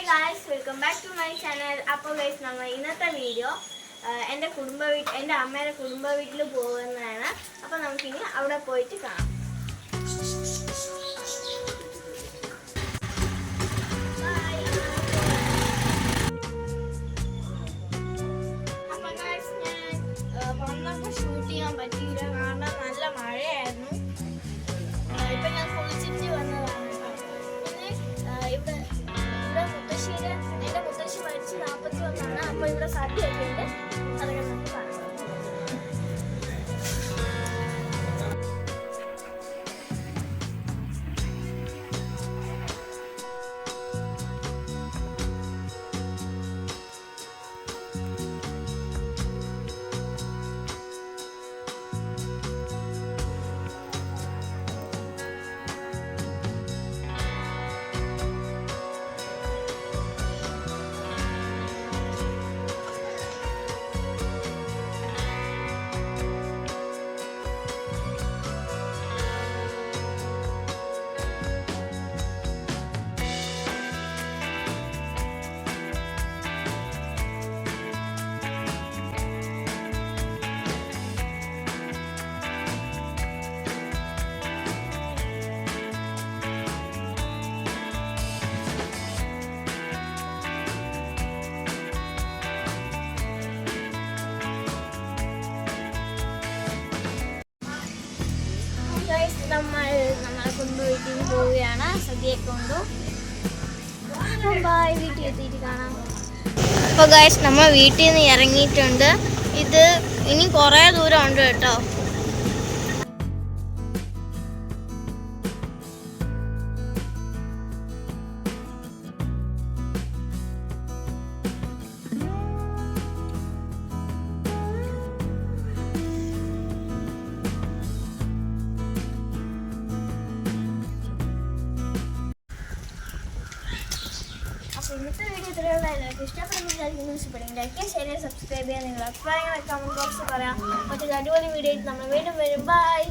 guys, welcome back to my channel. അപ്പോൾ guys, നമ്മൾ ഇന്നത്തെ വീഡിയോ എൻ്റെ അമ്മയുടെ കുടുംബ വീട്ടിൽ പോകുന്നതാണ്. അപ്പോൾ നമുക്കിനി അവിടെ പോയിട്ട് കാണാം. അപ്പോൾ guys, ഞാൻ വന്നപ്പോൾ ഷൂട്ട് ചെയ്യാൻ പറ്റിയില്ല, കാരണം നല്ല മഴയായിരുന്നു. ഇപ്പം ഞാൻ കുളിച്ചിട്ട് വന്നതാണ്. എൻ്റെ മുത്തശ്ശി മരിച്ച് 41. അപ്പോൾ ഇവിടെ സദ്യയൊക്കെ ഉണ്ട്, അതൊക്കെ നമുക്ക് കാണാം. നമ്മളെ കുടുംബ വീട്ടിൽ പോവുകയാണ്, സദ്യയെ കൊണ്ടു. ബൈ, വീട്ടിൽ എത്തിയിട്ട് കാണാം. അപ്പോൾ ഗൈസ്, നമ്മൾ വീട്ടിൽ നിന്ന് ഇറങ്ങിയിട്ടുണ്ട്. ഇത് ഇനി കുറേ ദൂരം ഉണ്ട് കേട്ടോ. ഇന്നത്തെ വീഡിയോ ഇത്രയുള്ള എല്ലാവർക്കും ഇഷ്ടപ്പെടുന്ന ലൈക്ക് ഷെയർ സബ്സ്ക്രൈബ് ചെയ്യാൻ, നിങ്ങളുടെ അഭിപ്രായങ്ങൾ കമന്റ് ബോക്സിൽ പറയാം. മറ്റൊരു അടിപൊളി വീഡിയോ നമ്മൾ വീണ്ടും വരും. ബൈ.